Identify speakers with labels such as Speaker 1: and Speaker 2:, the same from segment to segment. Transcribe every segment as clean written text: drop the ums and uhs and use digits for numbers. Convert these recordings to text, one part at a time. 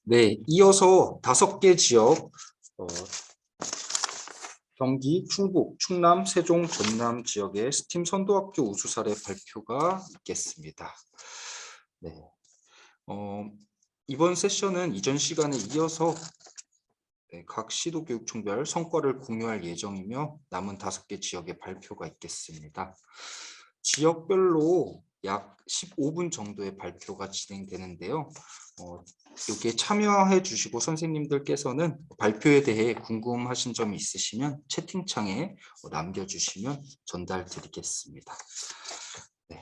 Speaker 1: 네, 이어서 5개 지역, 어, 경기, 충북, 충남, 세종, 전남 지역의 스팀 선도학교 우수 사례 발표가 있겠습니다. 네, 이번 세션은 이전 시간에 이어서 각 시도교육청별 성과를 공유할 예정이며 남은 5개 지역의 발표가 있겠습니다. 지역별로 약 15분 정도의 발표가 진행되는데요. 여기에 참여해 주시고 선생님들께서는 발표에 대해 궁금하신 점이 있으시면 채팅창에 남겨주시면 전달 드리겠습니다. 네.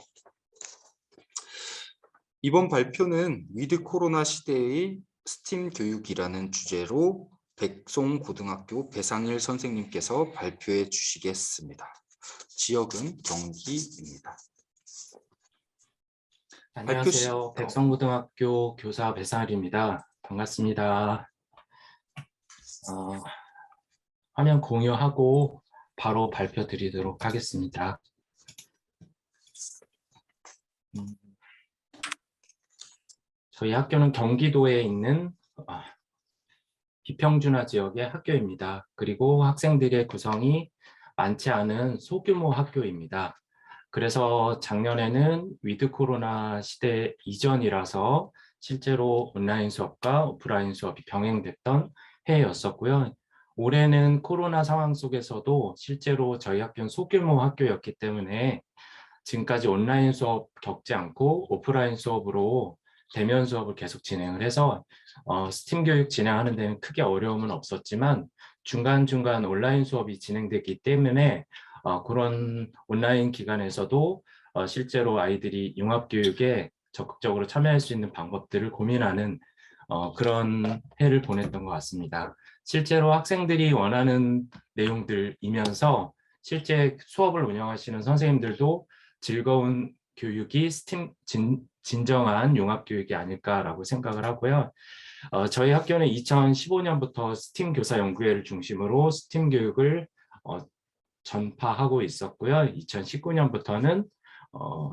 Speaker 1: 이번 발표는 위드 코로나 시대의 스팀 교육이라는 주제로 백송고등학교 배상일 선생님께서 발표해 주시겠습니다. 지역은 경기입니다.
Speaker 2: 안녕하세요. 백성고등학교 교사 배상일입니다. 반갑습니다. 화면 공유하고 바로 발표 드리도록 하겠습니다. 저희 학교는 경기도에 있는 비평준화 지역의 학교입니다. 그리고 학생들의 구성이 많지 않은 소규모 학교입니다. 그래서 작년에는 위드 코로나 시대 이전이라서 실제로 온라인 수업과 오프라인 수업이 병행됐던 해였었고요. 올해는 코로나 상황 속에서도 실제로 저희 학교는 소규모 학교였기 때문에 지금까지 온라인 수업 겪지 않고 오프라인 수업으로 대면 수업을 계속 진행을 해서 스팀 교육 진행하는 데는 크게 어려움은 없었지만 중간중간 온라인 수업이 진행됐기 때문에 그런 온라인 기간에서도 실제로 아이들이 융합교육에 적극적으로 참여할 수 있는 방법들을 고민하는 그런 해를 보냈던 것 같습니다. 실제로 학생들이 원하는 내용들이면서 실제 수업을 운영하시는 선생님들도 즐거운 교육이 스팀 진정한 융합교육이 아닐까라고 생각을 하고요. 저희 학교는 2015년부터 스팀 교사 연구회를 중심으로 스팀 교육을 전파하고 있었고요. 2019년부터는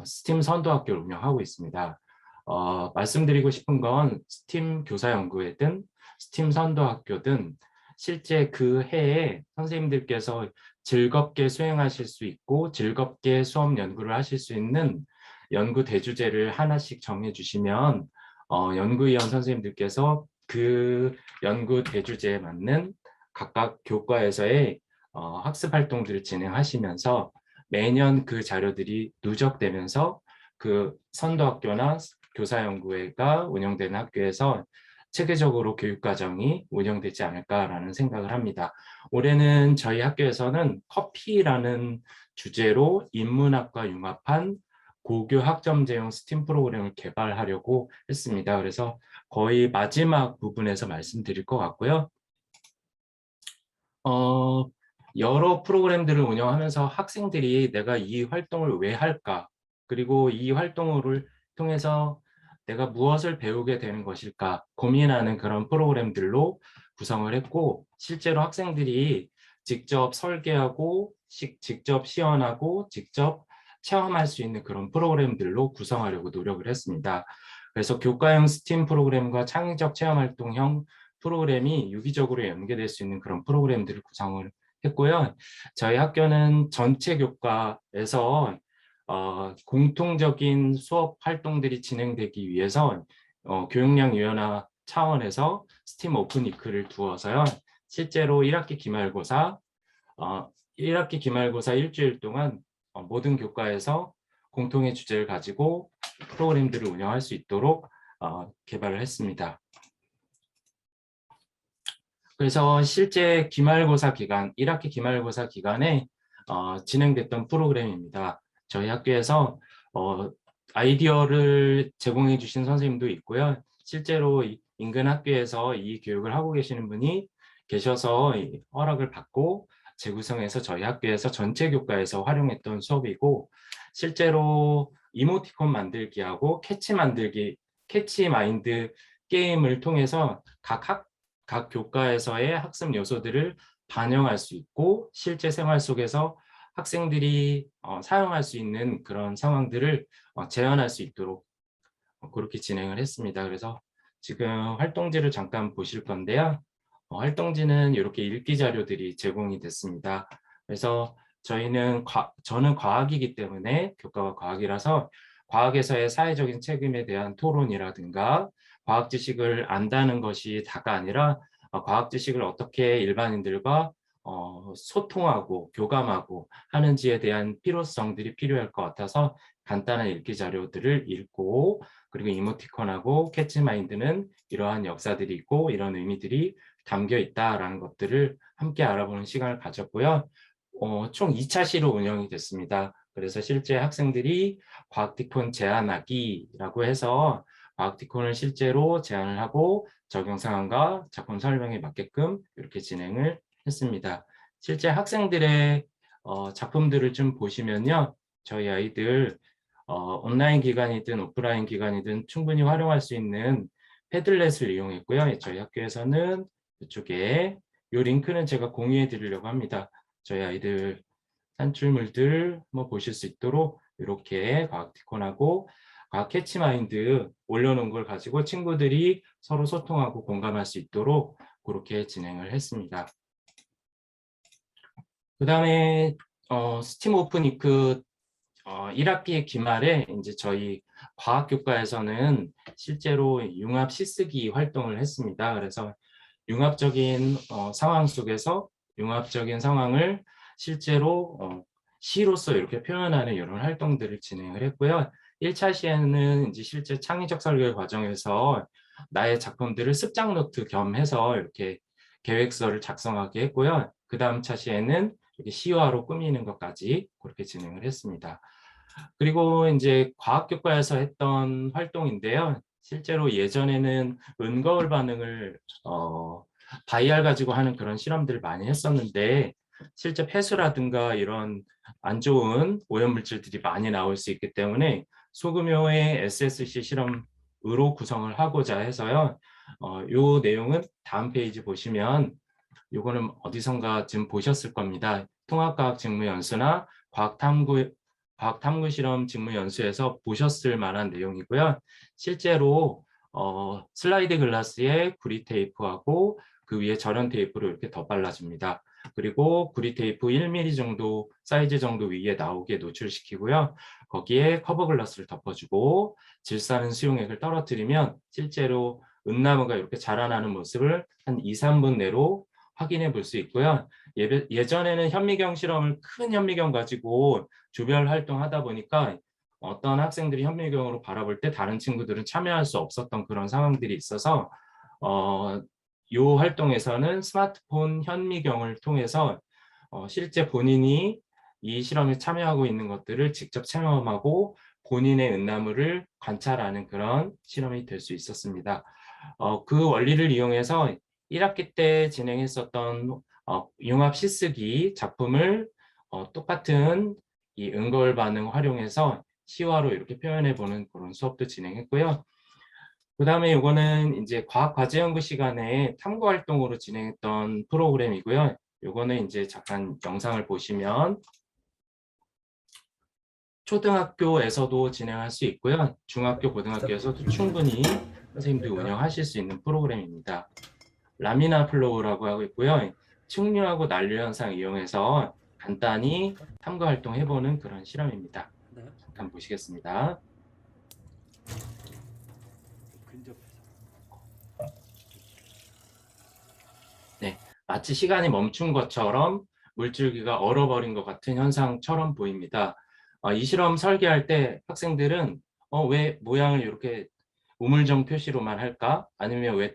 Speaker 2: 스팀 선도학교를 운영하고 있습니다. 말씀드리고 싶은 건 스팀 교사연구회든 스팀 선도학교든 실제 그 해에 선생님들께서 즐겁게 수행하실 수 있고 즐겁게 수업 연구를 하실 수 있는 연구 대주제를 하나씩 정해 주시면 연구위원 선생님들께서 그 연구 대주제에 맞는 각각 교과에서의 학습 활동들을 진행하시면서 매년 그 자료들이 누적되면서 그 선도학교나 교사연구회가 운영되는 학교에서 체계적으로 교육과정이 운영되지 않을까라는 생각을 합니다. 올해는 저희 학교에서는 커피라는 주제로 인문학과 융합한 고교 학점제형 스팀 프로그램을 개발하려고 했습니다. 그래서 거의 마지막 부분에서 말씀드릴 것 같고요. 여러 프로그램들을 운영하면서 학생들이 내가 이 활동을 왜 할까? 그리고 이 활동을 통해서 내가 무엇을 배우게 되는 것일까? 고민하는 그런 프로그램들로 구성을 했고, 실제로 학생들이 직접 설계하고, 직접 시연하고, 직접 체험할 수 있는 그런 프로그램들로 구성하려고 노력을 했습니다. 그래서 교과형 스팀 프로그램과 창의적 체험활동형 프로그램이 유기적으로 연계될 수 있는 그런 프로그램들을 구성을 했고요. 저희 학교는 전체 교과에서 공통적인 수업 활동들이 진행되기 위해서 교육량 차원에서 스팀 오픈 위크를 두어서요. 실제로 1학기 기말고사, 1학기 기말고사 일주일 동안 모든 교과에서 공통의 주제를 가지고 프로그램들을 운영할 수 있도록 개발을 했습니다. 그래서 실제 기말고사 기간, 1학기 기말고사 기간에 진행됐던 프로그램입니다. 저희 학교에서 아이디어를 제공해 주신 선생님도 있고요. 실제로 인근 학교에서 이 교육을 하고 계시는 분이 계셔서 허락을 받고 재구성해서 저희 학교에서 전체 교과에서 활용했던 수업이고, 실제로 이모티콘 만들기하고 캐치 만들기, 캐치 마인드 게임을 통해서 각 교과에서의 학습 요소들을 반영할 수 있고 실제 생활 속에서 학생들이 사용할 수 있는 그런 상황들을 재현할 수 있도록 그렇게 진행을 했습니다. 그래서 지금 활동지를 잠깐 보실 건데요. 활동지는 이렇게 읽기 자료들이 제공이 됐습니다. 그래서 저는 과학이기 때문에 교과가 과학이라서 과학에서의 사회적인 책임에 대한 토론이라든가 과학 지식을 안다는 것이 다가 아니라 과학 지식을 어떻게 일반인들과 소통하고 교감하고 하는지에 대한 필요성들이 필요할 것 같아서 간단한 읽기 자료들을 읽고, 그리고 이모티콘하고 캐치마인드는 이러한 역사들이 있고 이런 의미들이 담겨 있다라는 것들을 함께 알아보는 시간을 가졌고요. 총 2차 시로 운영이 됐습니다. 그래서 실제 학생들이 과학티콘 제안하기라고 해서 과학티콘을 실제로 제안을 하고 적용 상황과 작품 설명에 맞게끔 이렇게 진행을 했습니다. 실제 학생들의 작품들을 좀 보시면요. 저희 아이들 온라인 기간이든 오프라인 기간이든 충분히 활용할 수 있는 패들렛을 이용했고요. 저희 학교에서는 이쪽에 이 링크는 제가 공유해 드리려고 합니다. 저희 아이들 산출물들 뭐 보실 수 있도록 이렇게 과학티콘하고 과학 캐치마인드 올려놓은 걸 가지고 친구들이 서로 소통하고 공감할 수 있도록 그렇게 진행을 했습니다. 그 다음에 스팀 오픈위크 1학기 기말에 이제 저희 과학교과에서는 실제로 융합 시쓰기 활동을 했습니다. 그래서 융합적인 상황 속에서 융합적인 상황을 실제로 시로서 이렇게 표현하는 이런 활동들을 진행을 했고요. 1차 시에는 이제 실제 창의적 설계 과정에서 나의 작품들을 습작 노트 겸 해서 이렇게 계획서를 작성하게 했고요. 그 다음 차 시에는 이렇게 시화로 꾸미는 것까지 그렇게 진행을 했습니다. 그리고 이제 과학교과에서 했던 활동인데요. 실제로 예전에는 은거울 반응을 바이알 가지고 하는 그런 실험들을 많이 했었는데 실제 폐수라든가 이런 안 좋은 오염물질들이 많이 나올 수 있기 때문에 소규모의 SSC 실험으로 구성을 하고자 해서요. 요 내용은 다음 페이지 보시면 요거는 어디선가 지금 보셨을 겁니다. 통합과학 직무연수나 과학탐구 실험 직무연수에서 보셨을 만한 내용이고요. 실제로 슬라이드 글라스에 구리 테이프하고 그 위에 절연 테이프를 이렇게 덧발라줍니다. 그리고 구리 테이프 1mm 정도 사이즈 정도 위에 나오게 노출시키고요. 거기에 커버 글라스를 덮어주고 질산은 수용액을 떨어뜨리면 실제로 은나무가 이렇게 자라나는 모습을 한 2, 3분 내로 확인해 볼 수 있고요. 예전에는 현미경 실험을 큰 현미경 가지고 조별 활동하다 보니까 어떤 학생들이 현미경으로 바라볼 때 다른 친구들은 참여할 수 없었던 그런 상황들이 있어서 이 활동에서는 스마트폰 현미경을 통해서 실제 본인이 이 실험에 참여하고 있는 것들을 직접 체험하고 본인의 은나무를 관찰하는 그런 실험이 될 수 있었습니다. 그 원리를 이용해서 1학기 때 진행했었던 융합 시쓰기 작품을 똑같은 이 은거울 반응 활용해서 시화로 이렇게 표현해 보는 그런 수업도 진행했고요. 그 다음에 이거는 이제 과학 과제 연구 시간에 탐구 활동으로 진행했던 프로그램이고요. 이거는 이제 잠깐 영상을 보시면 초등학교에서도 진행할 수 있고요. 중학교, 고등학교에서도 충분히 선생님들이 운영하실 수 있는 프로그램입니다. 라미나 플로우라고 하고 있고요. 측류하고 난류 현상 이용해서 간단히 탐구 활동 해보는 그런 실험입니다. 잠깐 보시겠습니다. 네, 마치 시간이 멈춘 것처럼 물줄기가 얼어버린 것 같은 현상처럼 보입니다. 이 실험 설계할 때 학생들은 왜 모양을 이렇게 우물정 표시로만 할까? 아니면 왜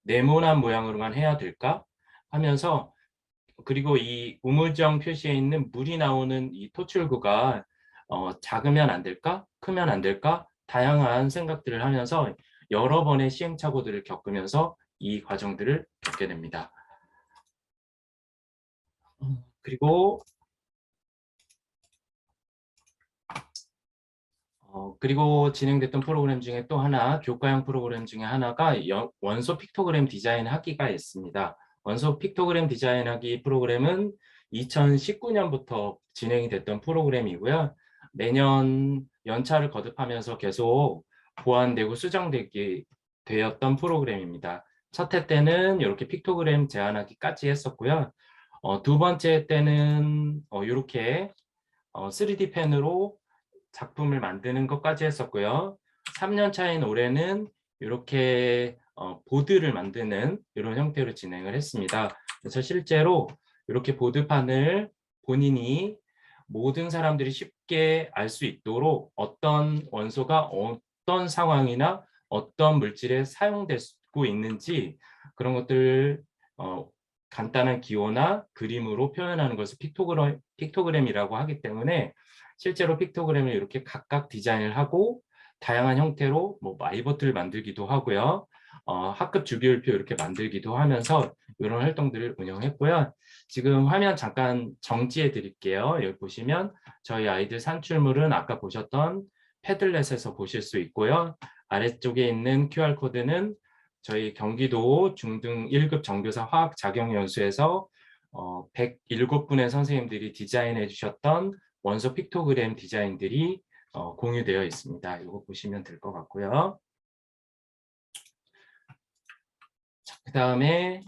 Speaker 2: 네모난 모양으로만 해야 될까? 하면서, 그리고 이 우물정 표시에 있는 물이 나오는 이 토출구가 작으면 안 될까? 크면 안 될까? 다양한 생각들을 하면서 여러 번의 시행착오들을 겪으면서 이 과정들을 겪게 됩니다. 그리고 진행됐던 프로그램 중에 또 하나, 교과형 프로그램 중에 하나가 원소 픽토그램 디자인 하기가 있습니다. 원소 픽토그램 디자인 하기 프로그램은 2019년부터 진행이 됐던 프로그램이고요. 매년 연차를 거듭하면서 계속 보완되고 수정되기 되었던 프로그램입니다. 첫 해 때는 이렇게 픽토그램 제안하기까지 했었고요. 두 번째 때는 이렇게 3D 펜으로 작품을 만드는 것까지 했었고요. 3년 차인 올해는 이렇게 보드를 만드는 이런 형태로 진행을 했습니다. 그래서 실제로 이렇게 보드판을 본인이 모든 사람들이 쉽게 알 수 있도록 어떤 원소가 어떤 상황이나 어떤 물질에 사용되고 있는지 그런 것들을 간단한 기호나 그림으로 표현하는 것을 픽토그램이라고 하기 때문에 실제로 픽토그램을 이렇게 각각 디자인을 하고 다양한 형태로 뭐 마이버트를 만들기도 하고요. 학급 주기율표 이렇게 만들기도 하면서 이런 활동들을 운영했고요. 지금 화면 잠깐 정지해 드릴게요. 여기 보시면 저희 아이들 산출물은 아까 보셨던 패들렛에서 보실 수 있고요. 아래쪽에 있는 QR코드는 저희 경기도 중등 1급 정교사 화학작용연수에서 107분의 선생님들이 디자인해 주셨던 원소 픽토그램 디자인들이 공유되어 있습니다. 이거 보시면 될 것 같고요. 그 다음에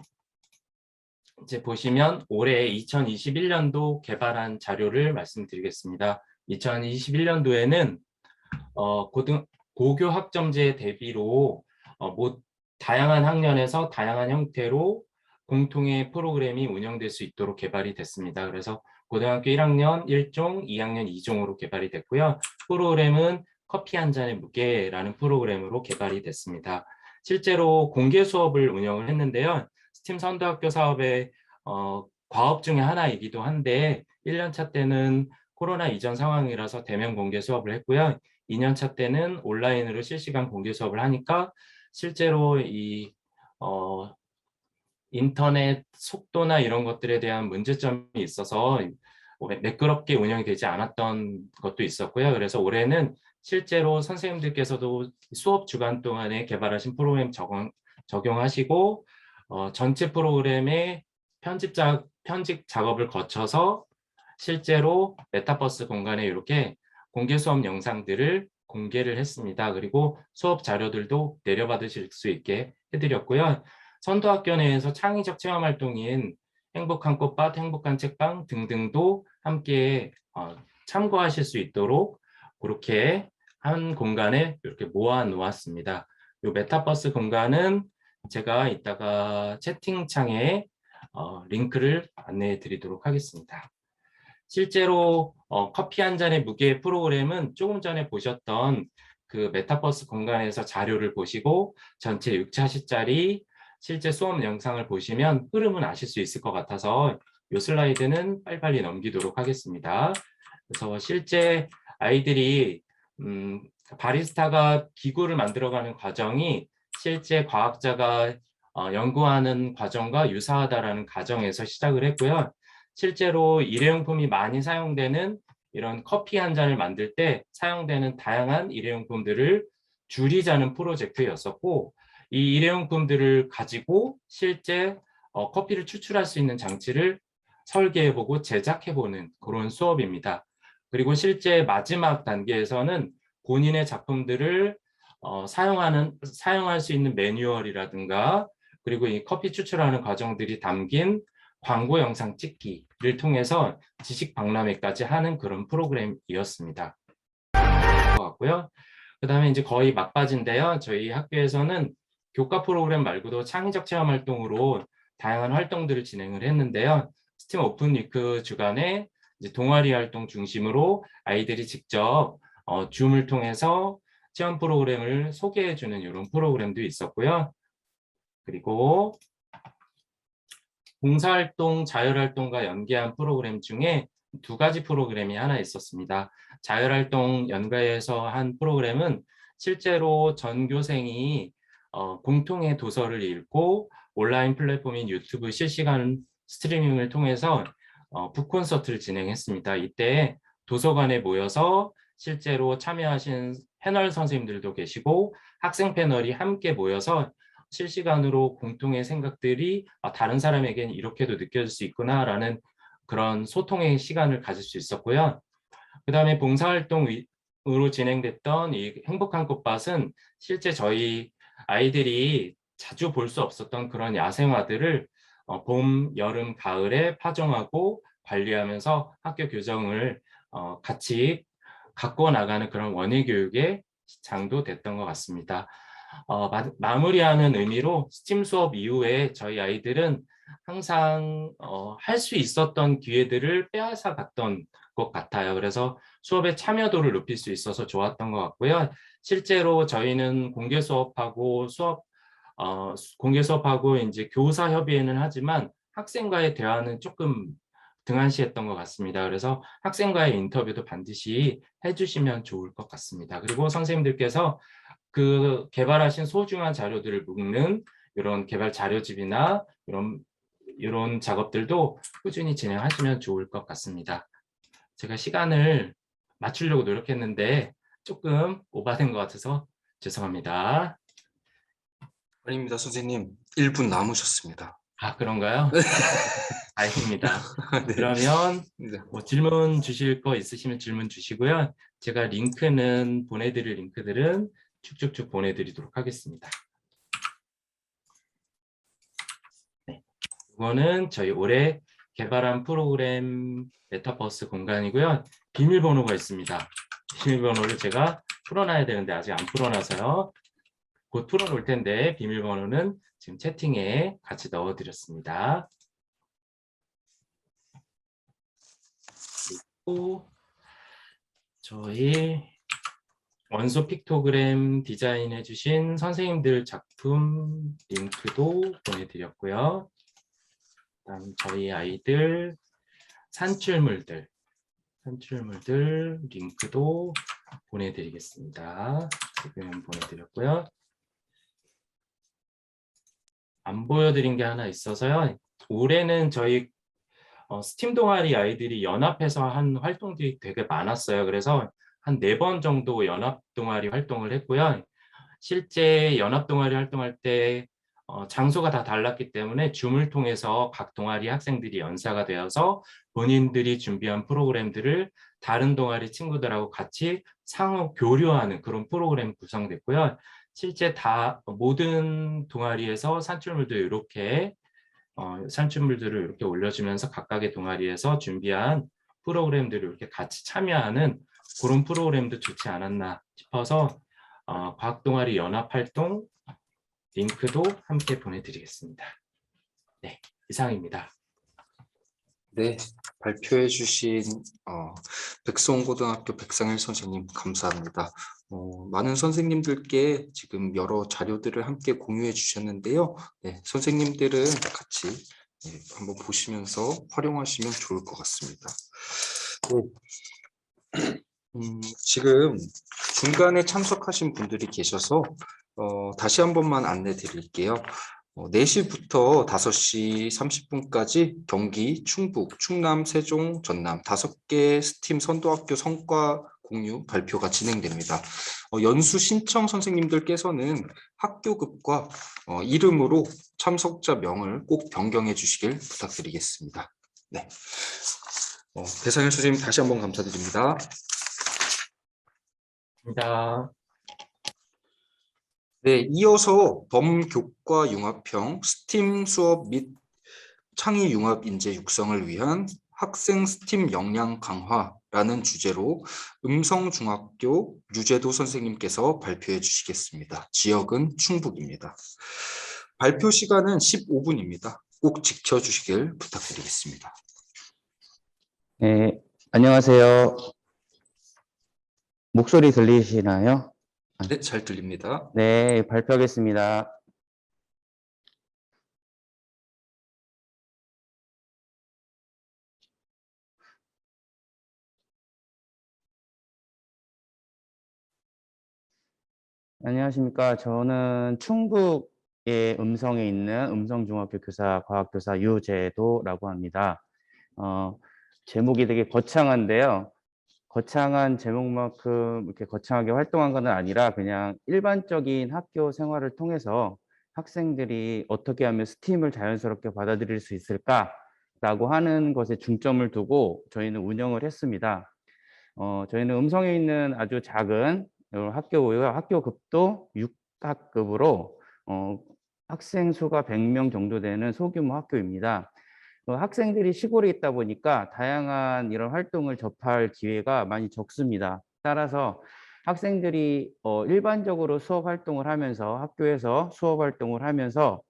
Speaker 2: 이제 보시면 올해 2021년도 개발한 자료를 말씀드리겠습니다. 2021년도에는 고교 학점제 대비로 다양한 학년에서 다양한 형태로 공통의 프로그램이 운영될 수 있도록 개발이 됐습니다. 그래서 고등학교 1학년 1종, 2학년 2종으로 개발이 됐고요. 프로그램은 커피 한 잔의 무게라는 프로그램으로 개발이 됐습니다. 실제로 공개 수업을 운영을 했는데요. 스팀 선도학교 사업의 과업 중에 하나이기도 한데 1년차 때는 코로나 이전 상황이라서 대면 공개 수업을 했고요. 2년차 때는 온라인으로 실시간 공개 수업을 하니까 실제로 이 인터넷 속도나 이런 것들에 대한 문제점이 있어서 매끄럽게 운영이 되지 않았던 것도 있었고요. 그래서 올해는 실제로 선생님들께서도 수업 주간 동안에 개발하신 프로그램 적용하시고 전체 프로그램의 편집 작업을 거쳐서 실제로 메타버스 공간에 이렇게 공개 수업 영상들을 공개를 했습니다. 그리고 수업 자료들도 내려받으실 수 있게 해드렸고요. 선도학교 내에서 창의적 체험 활동인 행복한 꽃밭, 행복한 책방 등등도 함께 참고하실 수 있도록 그렇게 한 공간에 이렇게 모아 놓았습니다. 이 메타버스 공간은 제가 이따가 채팅창에 링크를 안내해 드리도록 하겠습니다. 실제로 커피 한 잔의 무게 프로그램은 조금 전에 보셨던 그 메타버스 공간에서 자료를 보시고 전체 6차시짜리 실제 수업 영상을 보시면 흐름은 아실 수 있을 것 같아서 이 슬라이드는 빨리빨리 넘기도록 하겠습니다. 그래서 실제 아이들이 바리스타가 기구를 만들어가는 과정이 실제 과학자가 연구하는 과정과 유사하다라는 가정에서 시작을 했고요. 실제로 일회용품이 많이 사용되는 이런 커피 한 잔을 만들 때 사용되는 다양한 일회용품들을 줄이자는 프로젝트였었고 이 일회용품들을 가지고 실제 커피를 추출할 수 있는 장치를 설계해보고 제작해보는 그런 수업입니다. 그리고 실제 마지막 단계에서는 본인의 작품들을 사용할 수 있는 매뉴얼이라든가 그리고 이 커피 추출하는 과정들이 담긴 광고 영상 찍기를 통해서 지식 박람회까지 하는 그런 프로그램이었습니다. 같고요. 그다음에 이제 거의 막바지인데요. 저희 학교에서는 교과 프로그램 말고도 창의적 체험 활동으로 다양한 활동들을 진행을 했는데요. 스팀 오픈 위크 주간에 이제 동아리 활동 중심으로 아이들이 직접 줌을 통해서 체험 프로그램을 소개해주는 이런 프로그램도 있었고요. 그리고 봉사활동, 자율활동과 연계한 프로그램 중에 두 가지 프로그램이 하나 있었습니다. 자율활동 연계해서 한 프로그램은 실제로 전교생이 공통의 도서를 읽고 온라인 플랫폼인 유튜브 실시간 스트리밍을 통해서 북콘서트를 진행했습니다. 이때 도서관에 모여서 실제로 참여하신 패널 선생님들도 계시고 학생 패널이 함께 모여서 실시간으로 공통의 생각들이 다른 사람에게는 이렇게도 느껴질 수 있구나라는 그런 소통의 시간을 가질 수 있었고요. 그 다음에 봉사활동으로 진행됐던 이 행복한 꽃밭은 실제 저희 아이들이 자주 볼 수 없었던 그런 야생화들을 봄, 여름, 가을에 파종하고 관리하면서 학교 교정을 같이 갖고 나가는 그런 원예 교육의 장도 됐던 것 같습니다. 마무리하는 의미로 스팀 수업 이후에 저희 아이들은 항상 할 수 있었던 기회들을 빼앗아 갔던 것 같아요. 그래서 수업의 참여도를 높일 수 있어서 좋았던 것 같고요. 실제로 저희는 공개 수업하고 이제 교사 협의회는 하지만 학생과의 대화는 조금 등한시했던 것 같습니다. 그래서 학생과의 인터뷰도 반드시 해주시면 좋을 것 같습니다. 그리고 선생님들께서 그 개발하신 소중한 자료들을 묶는 이런 개발 자료집이나 이런 작업들도 꾸준히 진행하시면 좋을 것 같습니다. 제가 시간을 맞추려고 노력했는데 조금 오바된 것 같아서 죄송합니다.
Speaker 1: 아닙니다, 선생님. 1분 남으셨습니다.
Speaker 2: 아, 그런가요? 다행입니다.
Speaker 1: 네.
Speaker 2: 그러면
Speaker 1: 네.
Speaker 2: 뭐 질문 주실 거 있으시면 질문 주시고요. 제가 보내드릴 링크들은 쭉쭉쭉 보내드리도록 하겠습니다. 네. 이거는 저희 올해 개발한 프로그램 메타버스 공간이고요. 비밀번호가 있습니다. 비밀번호를 제가 풀어놔야 되는데 아직 안 풀어놔서요. 곧 풀어놓을 텐데 비밀번호는 지금 채팅에 같이 넣어드렸습니다. 그리고 저희 원소 픽토그램 디자인해 주신 선생님들 작품 링크도 보내드렸고요. 그다음 저희 아이들 산출물들 링크도 보내드리겠습니다. 지금 보내드렸고요. 안 보여드린 게 하나 있어서요. 올해는 저희 스팀 동아리 아이들이 연합해서 한 활동들이 되게 많았어요. 그래서 한 4번 정도 연합 동아리 활동을 했고요. 실제 연합 동아리 활동할 때 장소가 다 달랐기 때문에 줌을 통해서 각 동아리 학생들이 연사가 되어서 본인들이 준비한 프로그램들을 다른 동아리 친구들하고 같이 상호 교류하는 그런 프로그램 구성됐고요. 실제 모든 동아리에서 산출물들을 이렇게 올려주면서 각각의 동아리에서 준비한 프로그램들을 이렇게 같이 참여하는 그런 프로그램도 좋지 않았나 싶어서 과학동아리 연합활동 링크도 함께 보내드리겠습니다. 네, 이상입니다.
Speaker 1: 네, 발표해 주신 백성고등학교 백상일 선생님 감사합니다. 많은 선생님들께 지금 여러 자료들을 함께 공유해 주셨는데요. 네, 선생님들은 같이 한번 보시면서 활용하시면 좋을 것 같습니다. 네. 지금 중간에 참석하신 분들이 계셔서 다시 한 번만 안내 드릴게요. 4시부터 5시 30분까지 경기, 충북, 충남, 세종, 전남 5개 스팀 선도학교 성과 공유 발표가 진행됩니다. 연수 신청 선생님들께서는 학교급과 이름으로 참석자 명을 꼭 변경해 주시길 부탁드리겠습니다. 네. 배상일 선생님 다시 한번 감사드립니다.
Speaker 2: 감사합니다.
Speaker 1: 네, 이어서 범교과 융합형 스팀 수업 및 창의 융합 인재 육성을 위한 학생 스팀 역량 강화라는 주제로 음성중학교 유재도 선생님께서 발표해 주시겠습니다. 지역은 충북입니다. 발표 시간은 15분입니다. 꼭 지켜주시길 부탁드리겠습니다.
Speaker 3: 네, 안녕하세요. 목소리 들리시나요?
Speaker 1: 네, 잘 들립니다.
Speaker 3: 네, 발표하겠습니다. 안녕하십니까. 저는 충북의 음성에 있는 음성중학교 교사, 과학교사 유재도라고 합니다. 제목이 되게 거창한데요. 거창한 제목만큼 이렇게 거창하게 활동한 건 아니라 그냥 일반적인 학교 생활을 통해서 학생들이 어떻게 하면 스팀을 자연스럽게 받아들일 수 있을까라고 하는 것에 중점을 두고 저희는 운영을 했습니다. 저희는 음성에 있는 아주 작은 학교고요. 학교급도 6학급으로 학생 수가 100명 정도 되는 소규모 학교입니다. 학생들이 시골에 있다 보니까 다양한 이런 활동을 접할 기회가 많이 적습니다. 따라서 학생들이 일반적으로 수업 활동을 하면서 학교에서 수업 활동을 하면서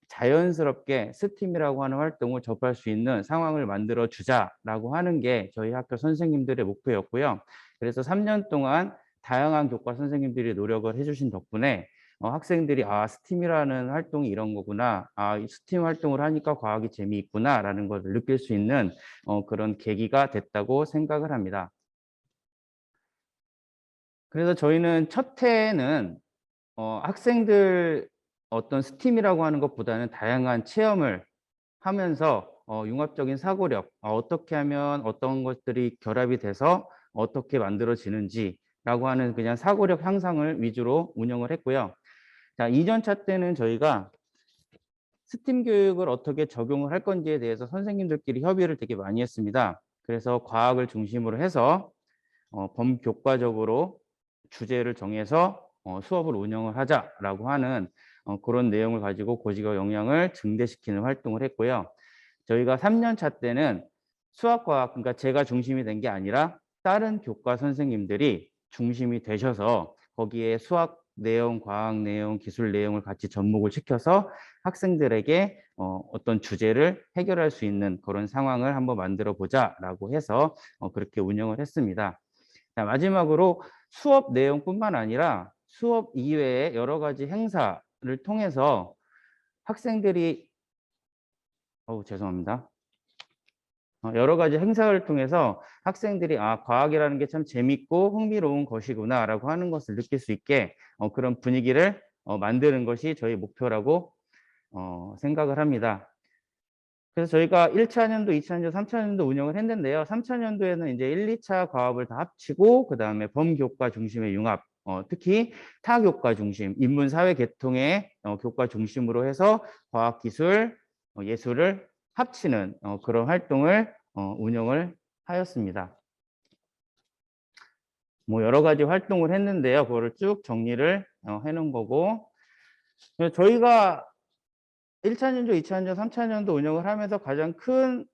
Speaker 3: 자연스럽게 스팀이라고 하는 활동을 접할 수 있는 상황을 만들어 주자라고 하는 게 저희 학교 선생님들의 목표였고요. 그래서 3년 동안 다양한 교과 선생님들이 노력을 해주신 덕분에 학생들이 스팀이라는 활동이 이런 거구나, 이 스팀 활동을 하니까 과학이 재미있구나라는 걸 느낄 수 있는 그런 계기가 됐다고 생각을 합니다. 그래서 저희는 첫 해에는 학생들 어떤 스팀이라고 하는 것보다는 다양한 체험을 하면서 융합적인 사고력, 어떻게 하면 어떤 것들이 결합이 돼서 어떻게 만들어지는지라고 하는 그냥 사고력 향상을 위주로 운영을 했고요. 자, 2년차 때는 저희가 스팀 교육을 어떻게 적용을 할 건지에 대해서 선생님들끼리 협의를 되게 많이 했습니다. 그래서 과학을 중심으로 해서 범교과적으로 주제를 정해서 수업을 운영을 하자라고 하는 그런 내용을 가지고 고지가 역량을 증대시키는 활동을 했고요. 저희가 3년차 때는 수학과학, 그러니까 제가 중심이 된 게 아니라 다른 교과 선생님들이 중심이 되셔서 거기에 수학 내용, 과학 내용, 기술 내용을 같이 접목을 시켜서 학생들에게 어떤 주제를 해결할 수 있는 그런 상황을 한번 만들어 보자라고 해서 그렇게 운영을 했습니다. 자, 마지막으로 수업 내용뿐만 아니라 수업 이외에 여러 가지 행사를 통해서 학생들이 죄송합니다. 여러 가지 행사를 통해서 학생들이 과학이라는 게 참 재밌고 흥미로운 것이구나라고 하는 것을 느낄 수 있게 그런 분위기를 만드는 것이 저희 목표라고 생각을 합니다. 그래서 저희가 1차년도, 2차년도, 3차년도 운영을 했는데요. 3차년도에는 이제 1, 2차 과업을 다 합치고 그다음에 범교과 중심의 융합, 특히 타교과 중심, 인문 사회 계통의 교과 중심으로 해서 과학, 기술, 예술을 합치는 그런 활동을 운영을 하였습니다. 뭐 여러 가지 활동을 했는데요. 그거를 쭉 정리를 해놓은 거고, 저희가 1차년도, 2차년도, 3차년도 운영을 하면서 가장 큰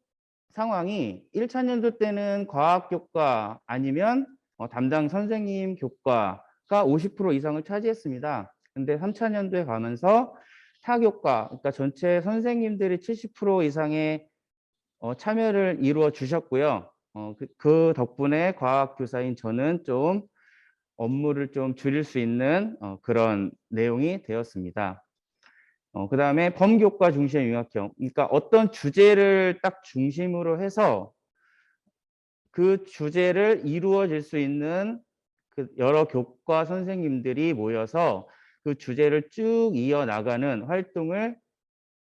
Speaker 3: 상황이 1차년도 때는 과학교과 아니면 담당 선생님 교과가 50% 이상을 차지했습니다. 근데 3차년도에 가면서 타교과, 그러니까 전체 선생님들이 70% 이상의 참여를 이루어 주셨고요. 그 덕분에 과학교사인 저는 좀 업무를 좀 줄일 수 있는 그런 내용이 되었습니다. 그다음에 범교과 중심의 융합형, 그러니까 어떤 주제를 딱 중심으로 해서 그 주제를 이루어질 수 있는 그 여러 교과 선생님들이 모여서 그 주제를 쭉 이어나가는 활동을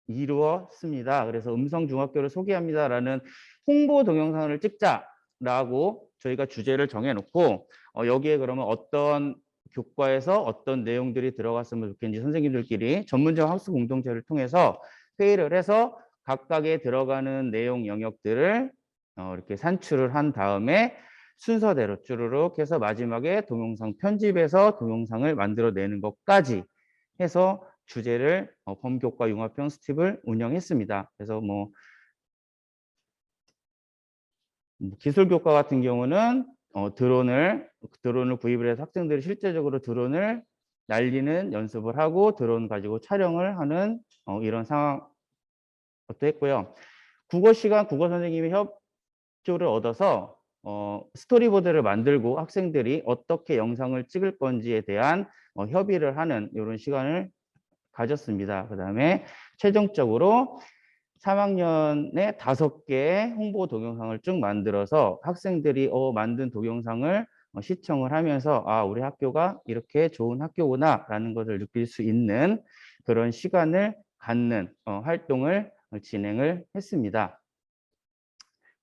Speaker 3: 이루었습니다. 그래서 음성중학교를 소개합니다라는 홍보 동영상을 찍자라고 저희가 주제를 정해놓고 여기에 그러면 어떤 교과에서 어떤 내용들이 들어갔으면 좋겠는지 선생님들끼리 전문적 학습 공동체를 통해서 회의를 해서 각각에 들어가는 내용 영역들을 이렇게 산출을 한 다음에 순서대로 쭈루룩 해서 마지막에 동영상 편집해서 동영상을 만들어내는 것까지 해서 주제를 범교과 융합형 스팁을 운영했습니다. 그래서 뭐 기술교과 같은 경우는 드론을 구입을 해서 학생들이 실제적으로 드론을 날리는 연습을 하고 드론 가지고 촬영을 하는 이런 상황 것도 했고요. 국어 시간 국어 선생님이 협조를 얻어서 스토리보드를 만들고 학생들이 어떻게 영상을 찍을 건지에 대한 협의를 하는 이런 시간을 가졌습니다. 그다음에 최종적으로 3학년에 5개의 홍보 동영상을 쭉 만들어서 학생들이 만든 동영상을 시청을 하면서 우리 학교가 이렇게 좋은 학교구나라는 것을 느낄 수 있는 그런 시간을 갖는 활동을 진행을 했습니다.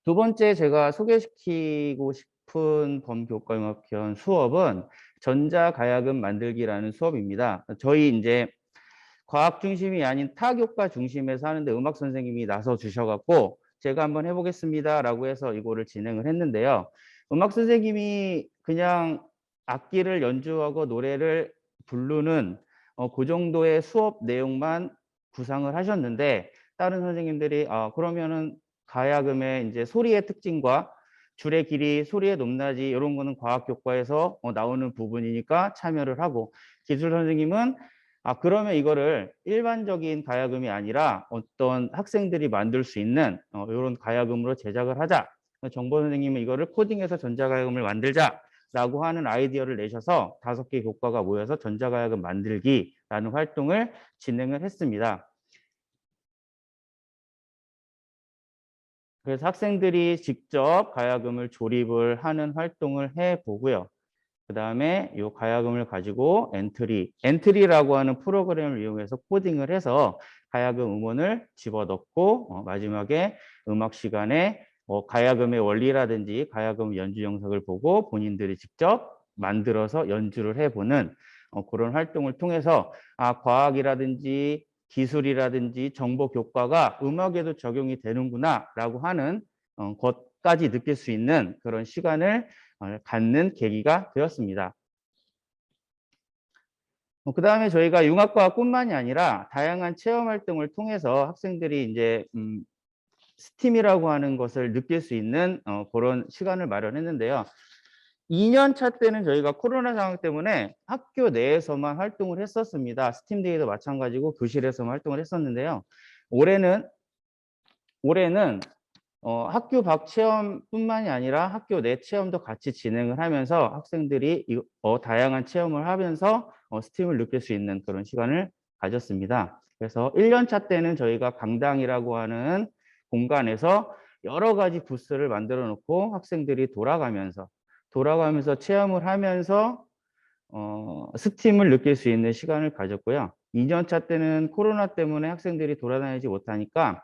Speaker 3: 두 번째 제가 소개시키고 싶은 범교과 융합형 수업은 전자가야금 만들기라는 수업입니다. 저희 이제 과학 중심이 아닌 타교과 중심에서 하는데 음악 선생님이 나서 주셔갖고 제가 한번 해보겠습니다라고 해서 이거를 진행을 했는데요. 음악 선생님이 그냥 악기를 연주하고 노래를 부르는 그 정도의 수업 내용만 구상을 하셨는데 다른 선생님들이 그러면은 가야금의 이제 소리의 특징과 줄의 길이, 소리의 높낮이 이런 거는 과학 교과에서 나오는 부분이니까 참여를 하고 기술 선생님은 그러면 이거를 일반적인 가야금이 아니라 어떤 학생들이 만들 수 있는 이런 가야금으로 제작을 하자. 정보 선생님은 이거를 코딩해서 전자가야금을 만들자라고 하는 아이디어를 내셔서 5개 교과가 모여서 전자가야금 만들기라는 활동을 진행을 했습니다. 그래서 학생들이 직접 가야금을 조립을 하는 활동을 해보고요. 그 다음에 이 가야금을 가지고 엔트리라고 하는 프로그램을 이용해서 코딩을 해서 가야금 음원을 집어넣고 마지막에 음악 시간에 가야금의 원리라든지 가야금 연주 영상을 보고 본인들이 직접 만들어서 연주를 해보는 그런 활동을 통해서 과학이라든지 기술이라든지 정보 교과가 음악에도 적용이 되는구나라고 하는 것까지 느낄 수 있는 그런 시간을 갖는 계기가 되었습니다. 그 다음에 저희가 융합과학뿐만이 아니라 다양한 체험 활동을 통해서 학생들이 이제 스팀이라고 하는 것을 느낄 수 있는 그런 시간을 마련했는데요. 2년 차 때는 저희가 코로나 상황 때문에 학교 내에서만 활동을 했었습니다. 스팀데이도 마찬가지고 교실에서만 활동을 했었는데요. 올해는 학교 밖 체험뿐만이 아니라 학교 내 체험도 같이 진행을 하면서 학생들이 다양한 체험을 하면서 스팀을 느낄 수 있는 그런 시간을 가졌습니다. 그래서 1년 차 때는 저희가 강당이라고 하는 공간에서 여러 가지 부스를 만들어 놓고 학생들이 돌아가면서 체험을 하면서 스팀을 느낄 수 있는 시간을 가졌고요. 2년 차 때는 코로나 때문에 학생들이 돌아다니지 못하니까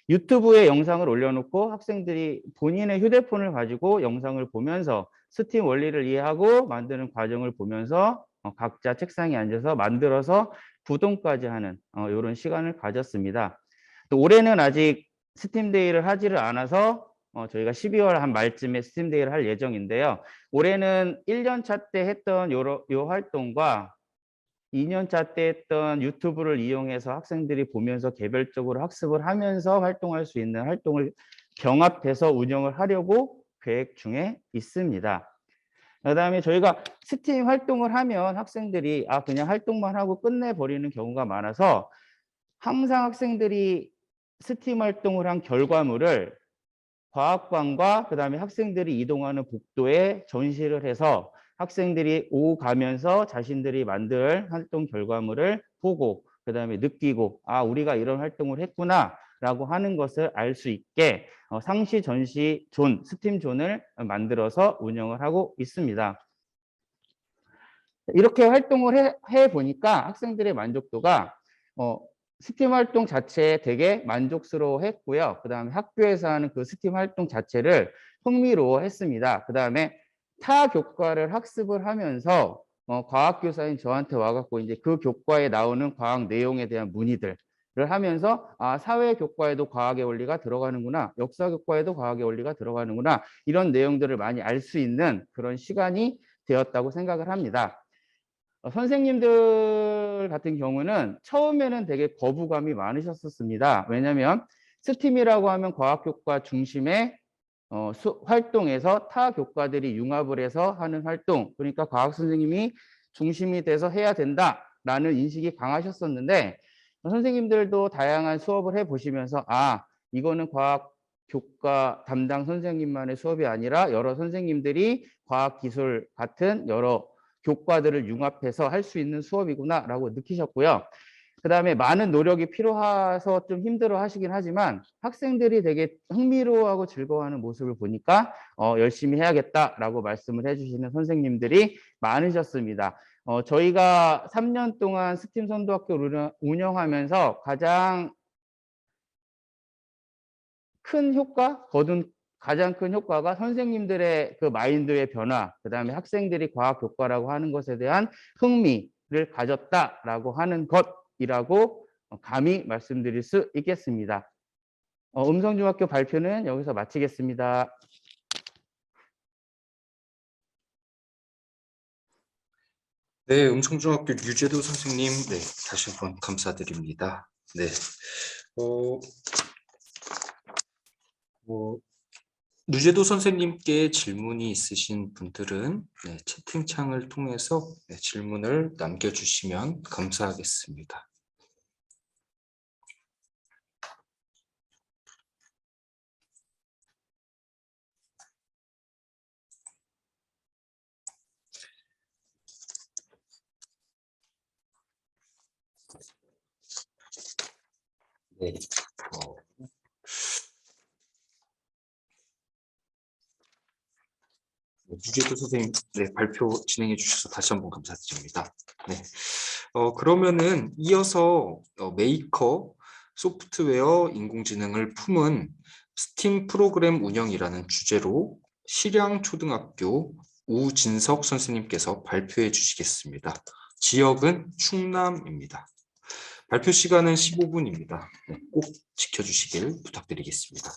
Speaker 3: 유튜브에 영상을 올려놓고 학생들이 본인의 휴대폰을 가지고 영상을 보면서 스팀 원리를 이해하고 만드는 과정을 보면서 각자 책상에 앉아서 만들어서 구동까지 하는 이런 시간을 가졌습니다. 또 올해는 아직 스팀데이를 하지를 않아서 저희가 12월 한 말쯤에 스팀데이를 할 예정인데요. 올해는 1년 차 때 했던 요 활동과 2년 차 때 했던 유튜브를 이용해서 학생들이 보면서 개별적으로 학습을 하면서 활동할 수 있는 활동을 병합해서 운영을 하려고 계획 중에 있습니다. 그다음에 저희가 스팀 활동을 하면 학생들이 그냥 활동만 하고 끝내버리는 경우가 많아서 항상 학생들이 스팀 활동을 한 결과물을 과학관과 그다음에 학생들이 이동하는 복도에 전시를 해서 학생들이 오고 가면서 자신들이 만들 활동 결과물을 보고 그다음에 느끼고 우리가 이런 활동을 했구나라고 하는 것을 알 수 있게 상시 전시 존, 스팀 존을 만들어서 운영을 하고 있습니다. 이렇게 활동을 해 보니까 학생들의 만족도가 스팀 활동 자체에 되게 만족스러워 했고요. 그 다음에 학교에서 하는 그 스팀 활동 자체를 흥미로워 했습니다. 그 다음에 타 교과를 학습을 하면서 과학교사인 저한테 와갖고 이제 그 교과에 나오는 과학 내용에 대한 문의들을 하면서 사회 교과에도 과학의 원리가 들어가는구나, 역사 교과에도 과학의 원리가 들어가는구나, 이런 내용들을 많이 알 수 있는 그런 시간이 되었다고 생각을 합니다. 선생님들 같은 경우는 처음에는 되게 거부감이 많으셨었습니다. 왜냐하면 스팀이라고 하면 과학교과 중심의 활동에서 타 교과들이 융합을 해서 하는 활동, 그러니까 과학 선생님이 중심이 돼서 해야 된다라는 인식이 강하셨었는데 선생님들도 다양한 수업을 해보시면서 이거는 과학 교과 담당 선생님만의 수업이 아니라 여러 선생님들이 과학기술 같은 여러 교과들을 융합해서 할 수 있는 수업이구나라고 느끼셨고요. 그 다음에 많은 노력이 필요해서 좀 힘들어 하시긴 하지만 학생들이 되게 흥미로워하고 즐거워하는 모습을 보니까 열심히 해야겠다라고 말씀을 해주시는 선생님들이 많으셨습니다. 저희가 3년 동안 스팀 선도학교를 운영하면서 가장 큰 효과, 가장 큰 효과가 선생님들의 그 마인드의 변화, 그 다음에 학생들이 과학 교과라고 하는 것에 대한 흥미를 가졌다라고 하는 것이라고 감히 말씀드릴 수 있겠습니다. 음성중학교 발표는 여기서 마치겠습니다.
Speaker 1: 네, 음성중학교 유재도 선생님, 네, 다시 한번 감사드립니다. 네, 어, 뭐, 유재도 선생님께 질문이 있으신 분들은 네, 채팅창을 통해서 네, 질문을 남겨주시면 감사하겠습니다. 네, 어, 유재도 선생님, 네, 발표 진행해 주셔서 다시 한번 감사드립니다. 네, 그러면은 이어서 메이커 소프트웨어 인공지능을 품은 스팀 프로그램 운영이라는 주제로 실양초등학교 우진석 선생님께서 발표해 주시겠습니다. 지역은 충남입니다. 발표 시간은 15분입니다. 꼭 지켜주시길 부탁드리겠습니다.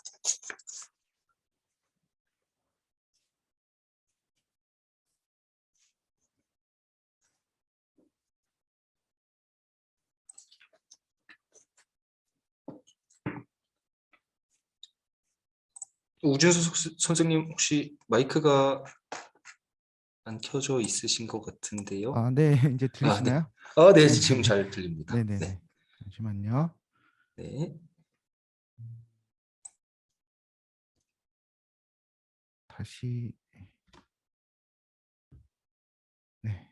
Speaker 1: 우진석 선생님 혹시 마이크가 안 켜져 있으신 것 같은데요.
Speaker 4: 아, 네. 이제
Speaker 1: 아, 네.
Speaker 4: 들리시나요?
Speaker 1: 네,
Speaker 4: 네.
Speaker 1: 지금 잘 들립니다. 네.
Speaker 4: 네네네. 잠시만요.
Speaker 1: 네.
Speaker 4: 다시. 네.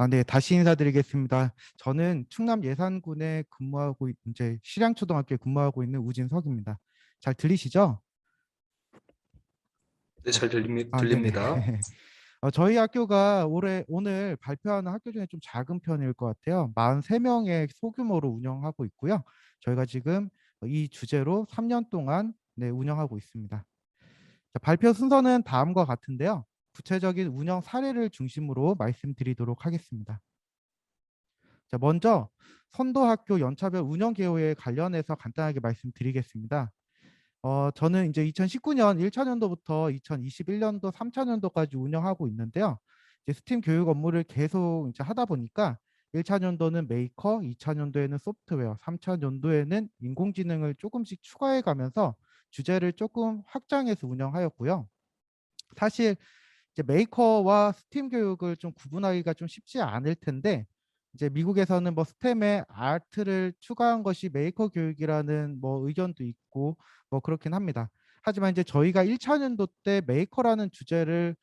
Speaker 4: 네. 다시 인사드리겠습니다. 저는 충남 예산군에 근무하고 이제 실양초등학교에 근무하고 있는 우진석입니다. 잘 들리시죠?
Speaker 1: 네, 잘
Speaker 4: 네네.
Speaker 1: 들립니다.
Speaker 4: 저희 학교가 오늘 발표하는 학교 중에 좀 작은 편일 것 같아요. 43명의 소규모로 운영하고 있고요. 저희가 지금 이 주제로 3년 동안 운영하고 있습니다. 자, 발표 순서는 다음과 같은데요. 구체적인 운영 사례를 중심으로 말씀드리도록 하겠습니다. 자, 먼저 선도학교 연차별 운영 개요에 관련해서 간단하게 말씀드리겠습니다. 저는 이제 2019년 1차년도부터 2021년도 3차년도까지 운영하고 있는데요. 이제 스팀 교육 업무를 계속 이제 하다 보니까 1차년도는 메이커, 2차년도에는 소프트웨어, 3차년도에는 인공지능을 조금씩 추가해 가면서 주제를 조금 확장해서 운영하였고요. 사실 이제 메이커와 스팀 교육을 좀 구분하기가 좀 쉽지 않을 텐데 이제 미국에서는 뭐 스템에 아트를 추가한 것이 메이커 교육이라는 뭐 의견도 있고 뭐 그렇긴 합니다. 하지만 이제 저희가 1차년도 때 메이커라는 주제를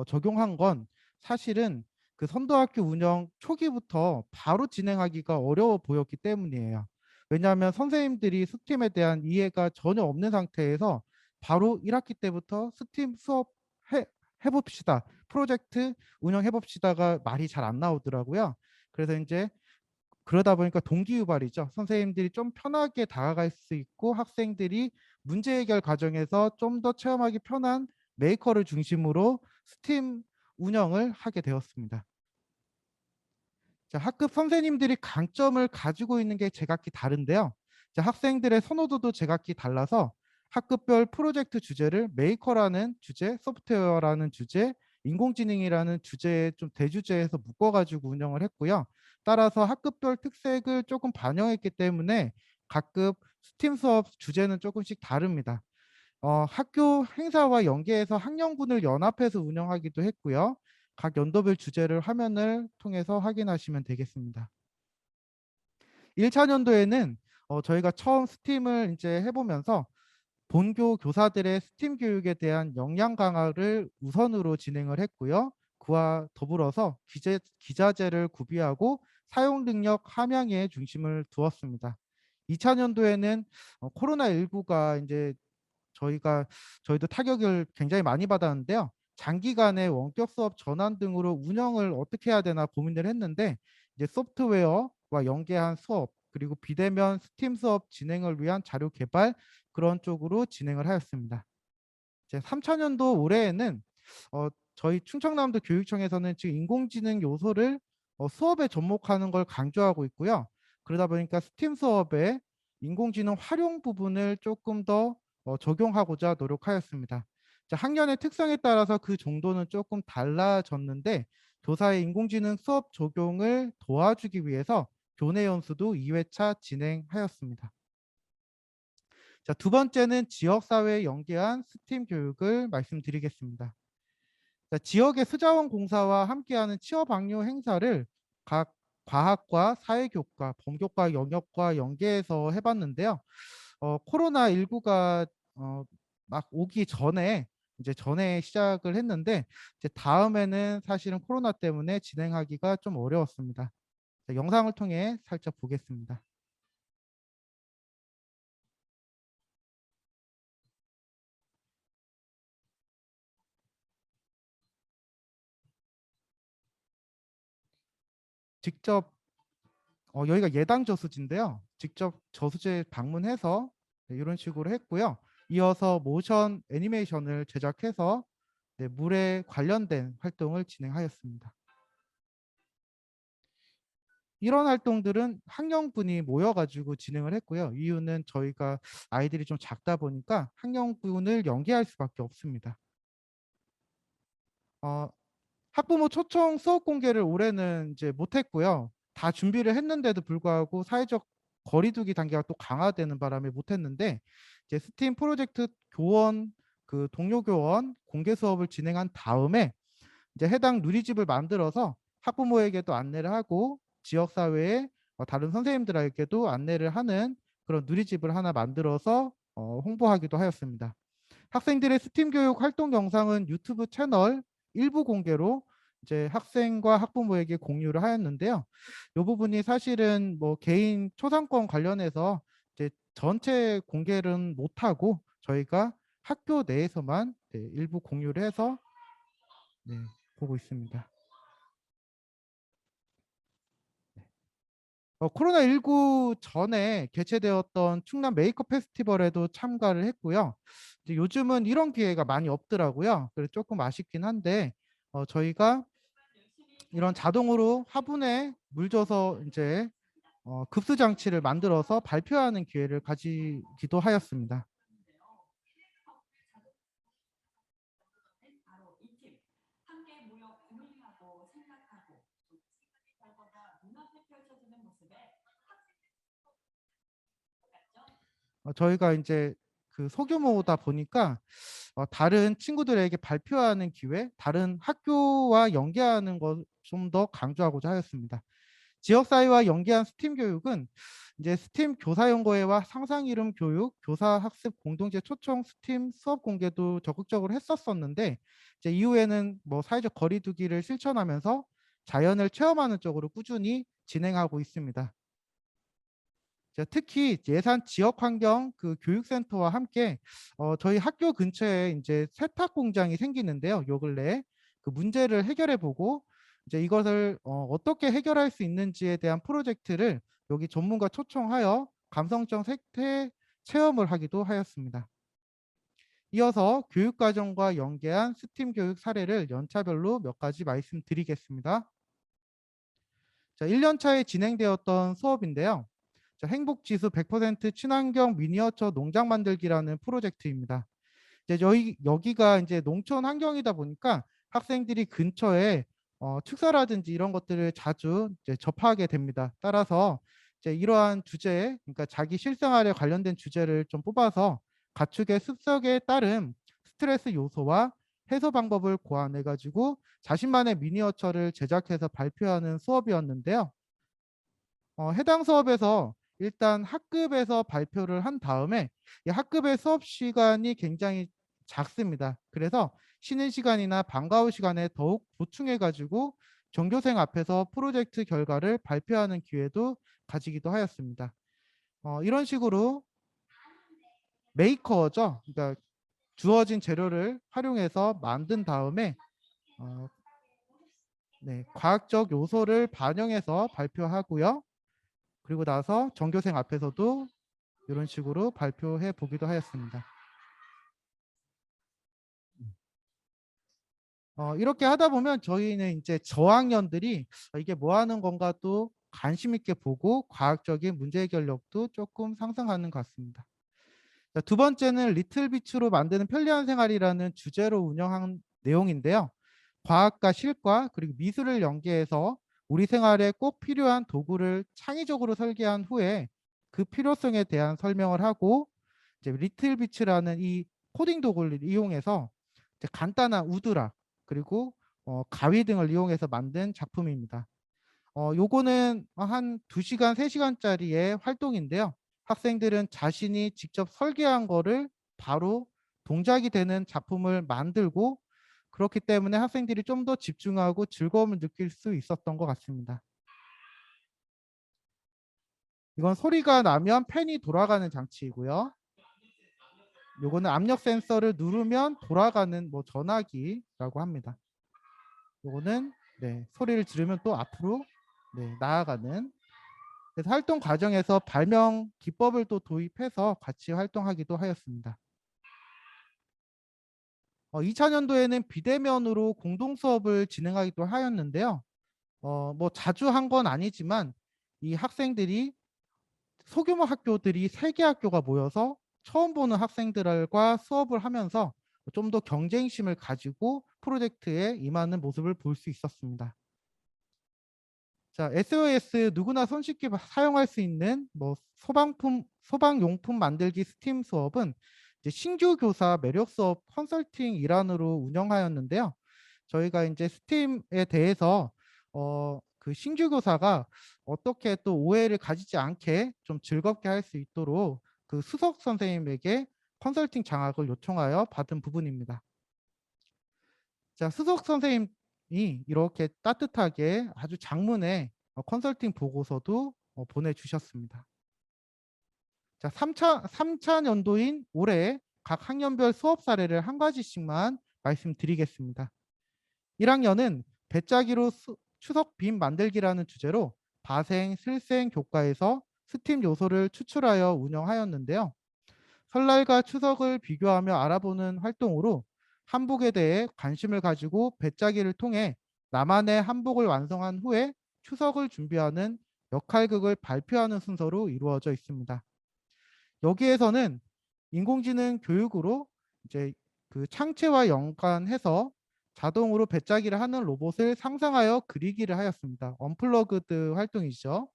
Speaker 4: 적용한 건 사실은 그 선도학교 운영 초기부터 바로 진행하기가 어려워 보였기 때문이에요. 왜냐하면 선생님들이 스팀에 대한 이해가 전혀 없는 상태에서 바로 1학기 때부터 스팀 수업 해봅시다. 프로젝트 운영해봅시다가 말이 잘 안 나오더라고요. 그래서 이제 그러다 보니까 동기유발이죠. 선생님들이 좀 편하게 다가갈 수 있고 학생들이 문제 해결 과정에서 좀 더 체험하기 편한 메이커를 중심으로 스팀 운영을 하게 되었습니다. 자, 학급 선생님들이 강점을 가지고 있는 게 제각기 다른데요. 자, 학생들의 선호도도 제각기 달라서 학급별 프로젝트 주제를 메이커라는 주제, 소프트웨어라는 주제, 인공지능이라는 주제에 좀 대주제에서 묶어가지고 운영을 했고요. 따라서 학급별 특색을 조금 반영했기 때문에 각급 스팀 수업 주제는 조금씩 다릅니다. 학교 행사와 연계해서 학년군을 연합해서 운영하기도 했고요. 각 연도별 주제를 화면을 통해서 확인하시면 되겠습니다. 1차년도에는 저희가 처음 스팀을 이제 해보면서 본교 교사들의 스팀 교육에 대한 역량 강화를 우선으로 진행을 했고요. 그와 더불어서 기자재를 구비하고 사용 능력 함양에 중심을 두었습니다. 2차년도에는 코로나19가 이제 저희도 타격을 굉장히 많이 받았는데요. 장기간의 원격 수업 전환 등으로 운영을 어떻게 해야 되나 고민을 했는데 이제 소프트웨어와 연계한 수업 그리고 비대면 스팀 수업 진행을 위한 자료 개발 그런 쪽으로 진행을 하였습니다. 이제 3차년도 올해에는 저희 충청남도 교육청에서는 지금 인공지능 요소를 수업에 접목하는 걸 강조하고 있고요. 그러다 보니까 스팀 수업에 인공지능 활용 부분을 조금 더 적용하고자 노력하였습니다. 자, 학년의 특성에 따라서 그 정도는 조금 달라졌는데 교사의 인공지능 수업 적용을 도와주기 위해서 교내 연수도 2회차 진행하였습니다. 자, 두 번째는 지역사회에 연계한 스팀 교육을 말씀드리겠습니다. 자, 지역의 수자원 공사와 함께하는 취업 악료 행사를 각 과학과 사회교과, 범교과 영역과 연계해서 해봤는데요. 코로나19가 막 오기 전에 이제 전에 시작을 했는데 이제 다음에는 사실은 코로나 때문에 진행하기가 좀 어려웠습니다. 자, 영상을 통해 살짝 보겠습니다. 직접 여기가 예당 저수지인데요. 직접 저수지에 방문해서 네, 이런 식으로 했고요. 이어서 모션 애니메이션을 제작해서 네, 물에 관련된 활동을 진행하였습니다. 이런 활동들은 학령분이 모여가지고 진행을 했고요. 이유는 저희가 아이들이 좀 작다 보니까 학령분을 연계할 수밖에 없습니다. 학부모 초청 수업 공개를 올해는 이제 못했고요. 다 준비를 했는데도 불구하고 사회적 거리두기 단계가 또 강화되는 바람에 못했는데 이제 스팀 프로젝트 교원 그 동료 교원 공개 수업을 진행한 다음에 이제 해당 누리집을 만들어서 학부모에게도 안내를 하고 지역 사회에 다른 선생님들에게도 안내를 하는 그런 누리집을 하나 만들어서 홍보하기도 하였습니다. 학생들의 스팀 교육 활동 영상은 유튜브 채널 일부 공개로 이제 학생과 학부모에게 공유를 하였는데요. 이 부분이 사실은 뭐 개인 초상권 관련해서 이제 전체 공개는 못하고 저희가 학교 내에서만 네, 일부 공유를 해서 네, 보고 있습니다. 코로나19 전에 개최되었던 충남 메이크업 페스티벌에도 참가를 했고요. 이제 요즘은 이런 기회가 많이 없더라고요. 그래서 조금 아쉽긴 한데 저희가 이런 자동으로 화분에 물 줘서 이제 급수 장치를 만들어서 발표하는 기회를 가지기도 하였습니다. 저희가 이제 그 소규모다 보니까 다른 친구들에게 발표하는 기회, 다른 학교와 연계하는 것 좀 더 강조하고자 하였습니다. 지역사회와 연계한 스팀 교육은 이제 스팀 교사연구회와 상상 이름 교육, 교사 학습 공동체 초청 스팀 수업 공개도 적극적으로 했었었는데 이제 이후에는 뭐 사회적 거리두기를 실천하면서 자연을 체험하는 쪽으로 꾸준히 진행하고 있습니다. 특히 예산 지역 환경 그 교육센터와 함께 저희 학교 근처에 이제 세탁 공장이 생기는데요. 요 근래 그 문제를 해결해 보고 이제 이것을 어떻게 해결할 수 있는지에 대한 프로젝트를 여기 전문가 초청하여 감성적 생태 체험을 하기도 하였습니다. 이어서 교육과정과 연계한 스팀 교육 사례를 연차별로 몇 가지 말씀드리겠습니다. 자, 1년 차에 진행되었던 수업인데요. 자, 행복지수 100% 친환경 미니어처 농장 만들기라는 프로젝트입니다. 이제 여기가 이제 농촌 환경이다 보니까 학생들이 근처에 축사라든지 이런 것들을 자주 이제 접하게 됩니다. 따라서 이제 이러한 주제, 그러니까 자기 실생활에 관련된 주제를 좀 뽑아서 가축의 습성에 따른 스트레스 요소와 해소 방법을 고안해 가지고 자신만의 미니어처를 제작해서 발표하는 수업이었는데요. 해당 수업에서 일단 학급에서 발표를 한 다음에 이 학급의 수업 시간이 굉장히 작습니다. 그래서 쉬는 시간이나 방과 후 시간에 더욱 보충해 가지고 전교생 앞에서 프로젝트 결과를 발표하는 기회도 가지기도 하였습니다. 이런 식으로 메이커죠. 그러니까 주어진 재료를 활용해서 만든 다음에 네, 과학적 요소를 반영해서 발표하고요. 그리고 나서 전교생 앞에서도 이런 식으로 발표해 보기도 하였습니다. 이렇게 하다 보면 저희는 이제 저학년들이 이게 뭐 하는 건가 또 관심 있게 보고 과학적인 문제 해결력도 조금 상승하는 것 같습니다. 자, 두 번째는 리틀비츠로 만드는 편리한 생활이라는 주제로 운영한 내용인데요. 과학과 실과 그리고 미술을 연계해서 우리 생활에 꼭 필요한 도구를 창의적으로 설계한 후에 그 필요성에 대한 설명을 하고 이제 리틀비츠라는 이 코딩 도구를 이용해서 이제 간단한 우드락 그리고 가위 등을 이용해서 만든 작품입니다. 요거는 한 2시간, 3시간짜리의 활동인데요. 학생들은 자신이 직접 설계한 거를 바로 동작이 되는 작품을 만들고 그렇기 때문에 학생들이 좀 더 집중하고 즐거움을 느낄 수 있었던 것 같습니다. 이건 소리가 나면 팬이 돌아가는 장치이고요. 요거는 압력 센서를 누르면 돌아가는 뭐 전화기라고 합니다. 요거는 소리를 지르면 또 앞으로 나아가는. 그래서 활동 과정에서 발명 기법을 또 도입해서 같이 활동하기도 하였습니다. 2000년도에는 비대면으로 공동 수업을 진행하기도 하였는데요. 뭐 자주 한 건 아니지만 이 학생들이 소규모 학교들이 3개 학교가 모여서 처음 보는 학생들과 수업을 하면서 좀 더 경쟁심을 가지고 프로젝트에 임하는 모습을 볼 수 있었습니다. 자, SOS 누구나 손쉽게 사용할 수 있는 뭐 소방용품 만들기 스팀 수업은 이제 신규 교사 매력 수업 컨설팅 일환으로 운영하였는데요. 저희가 이제 스팀에 대해서 그 신규 교사가 어떻게 또 오해를 가지지 않게 좀 즐겁게 할 수 있도록 그 수석 선생님에게 컨설팅 장학을 요청하여 받은 부분입니다. 자, 수석 선생님이 이렇게 따뜻하게 아주 장문의 컨설팅 보고서도 보내주셨습니다. 자, 3차 연도인 올해 각 학년별 수업 사례를 한 가지씩만 말씀드리겠습니다. 1학년은 배짜기로 추석 빔 만들기라는 주제로 바생, 슬생 교과에서 스팀 요소를 추출하여 운영하였는데요. 설날과 추석을 비교하며 알아보는 활동으로 한복에 대해 관심을 가지고 배짜기를 통해 나만의 한복을 완성한 후에 추석을 준비하는 역할극을 발표하는 순서로 이루어져 있습니다. 여기에서는 인공지능 교육으로 이제 그 창체와 연관해서 자동으로 배짜기를 하는 로봇을 상상하여 그리기를 하였습니다. 언플러그드 활동이죠.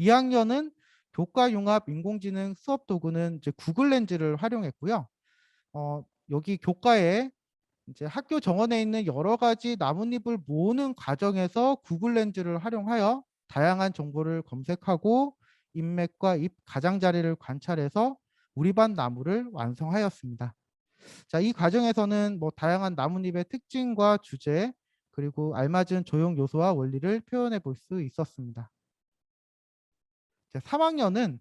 Speaker 4: 2학년은 교과 융합 인공지능 수업 도구는 이제 구글 렌즈를 활용했고요. 여기 교과에 이제 학교 정원에 있는 여러 가지 나뭇잎을 모으는 과정에서 구글 렌즈를 활용하여 다양한 정보를 검색하고 잎맥과 잎 가장자리를 관찰해서 우리 반 나무를 완성하였습니다. 자, 이 과정에서는 뭐 다양한 나뭇잎의 특징과 주제 그리고 알맞은 조형 요소와 원리를 표현해 볼 수 있었습니다. 자, 3학년은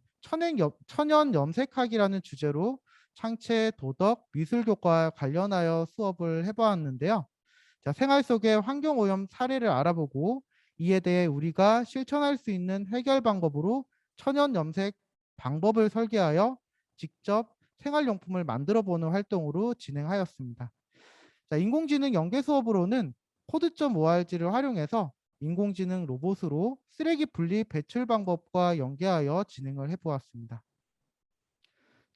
Speaker 4: 천연 염색학이라는 주제로 창체, 도덕, 미술 교과와 관련하여 수업을 해보았는데요. 자, 생활 속의 환경 오염 사례를 알아보고 이에 대해 우리가 실천할 수 있는 해결 방법으로 천연 염색 방법을 설계하여 직접 생활용품을 만들어 보는 활동으로 진행하였습니다. 자, 인공지능 연계 수업으로는 코드.org를 활용해서 인공지능 로봇으로 쓰레기 분리 배출 방법과 연계하여 진행을 해보았습니다.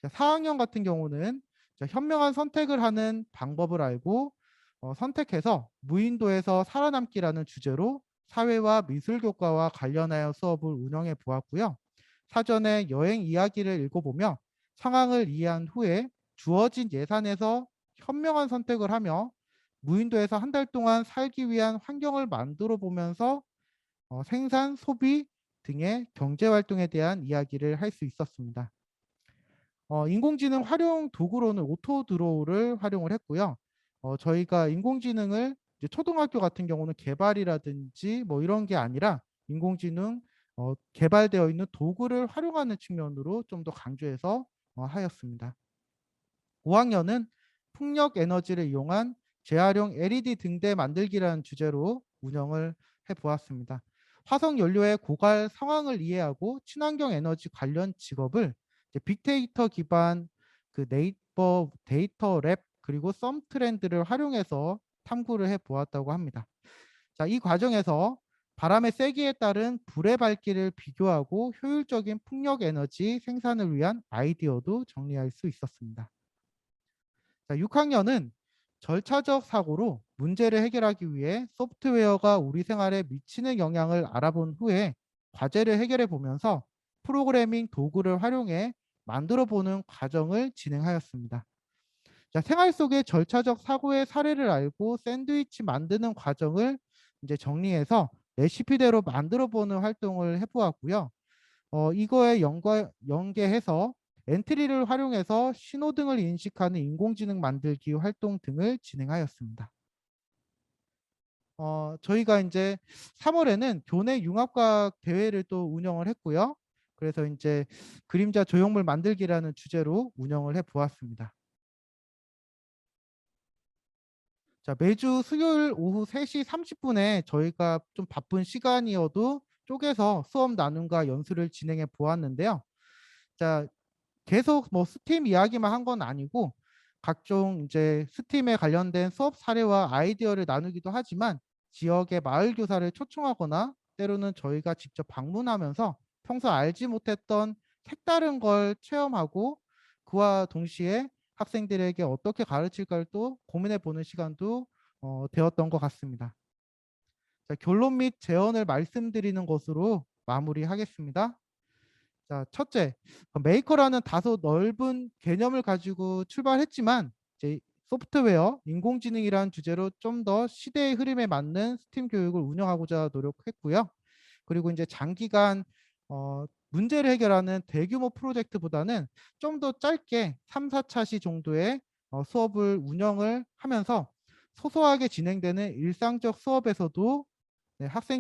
Speaker 4: 자, 4학년 같은 경우는 현명한 선택을 하는 방법을 알고 선택해서 무인도에서 살아남기라는 주제로 사회와 미술 교과와 관련하여 수업을 운영해 보았고요. 사전에 여행 이야기를 읽어보며 상황을 이해한 후에 주어진 예산에서 현명한 선택을 하며 무인도에서 한 달 동안 살기 위한 환경을 만들어 보면서 생산, 소비 등의 경제 활동에 대한 이야기를 할 수 있었습니다. 인공지능 활용 도구로는 오토드로우를 활용을 했고요. 저희가 인공지능을 이제 초등학교 같은 경우는 개발이라든지 뭐 이런 게 아니라 인공지능 개발되어 있는 도구를 활용하는 측면으로 좀 더 강조해서 하였습니다. 5학년은 풍력 에너지를 이용한 재활용 LED 등대 만들기라는 주제로 운영을 해보았습니다. 화석 연료의 고갈 상황을 이해하고 친환경 에너지 관련 직업을 빅데이터 기반 그 네이버 데이터 랩 그리고 썸 트렌드를 활용해서 탐구를 해보았다고 합니다. 자, 이 과정에서 바람의 세기에 따른 불의 밝기를 비교하고 효율적인 풍력 에너지 생산을 위한 아이디어도 정리할 수 있었습니다. 자, 6학년은 절차적 사고로 문제를 해결하기 위해 소프트웨어가 우리 생활에 미치는 영향을 알아본 후에 과제를 해결해 보면서 프로그래밍 도구를 활용해 만들어 보는 과정을 진행하였습니다. 자, 생활 속의 절차적 사고의 사례를 알고 샌드위치 만드는 과정을 이제 정리해서 레시피대로 만들어 보는 활동을 해보았고요. 이거에 연계해서 엔트리를 활용해서 신호등을 인식하는 인공지능 만들기 활동 등을 진행하였습니다. 저희가 이제 3월에는 교내 융합과학 대회를 또 운영을 했고요. 그래서 이제 그림자 조형물 만들기라는 주제로 운영을 해 보았습니다. 자, 매주 수요일 오후 3시 30분에 저희가 좀 바쁜 시간이어도 쪼개서 수업 나눔과 연수를 진행해 보았는데요. 자, 계속 뭐 스팀 이야기만 한 건 아니고 각종 이제 스팀에 관련된 수업 사례와 아이디어를 나누기도 하지만 지역의 마을 교사를 초청하거나 때로는 저희가 직접 방문하면서 평소 알지 못했던 색다른 걸 체험하고 그와 동시에 학생들에게 어떻게 가르칠까를 또 고민해 보는 시간도 되었던 것 같습니다. 자, 결론 및 제언을 말씀드리는 것으로 마무리하겠습니다. 자, 첫째, 메이커라는 다소 넓은 개념을 가지고 출발했지만 이제 소프트웨어, 인공지능이라는 주제로 좀 더 시대의 흐름에 맞는 스팀 교육을 운영하고자 노력했고요. 그리고 이제 장기간 문제를 해결하는 대규모 프로젝트보다는 좀 더 짧게 3, 4차시 정도의 수업을 운영을 하면서 소소하게 진행되는 일상적 수업에서도 네, 학생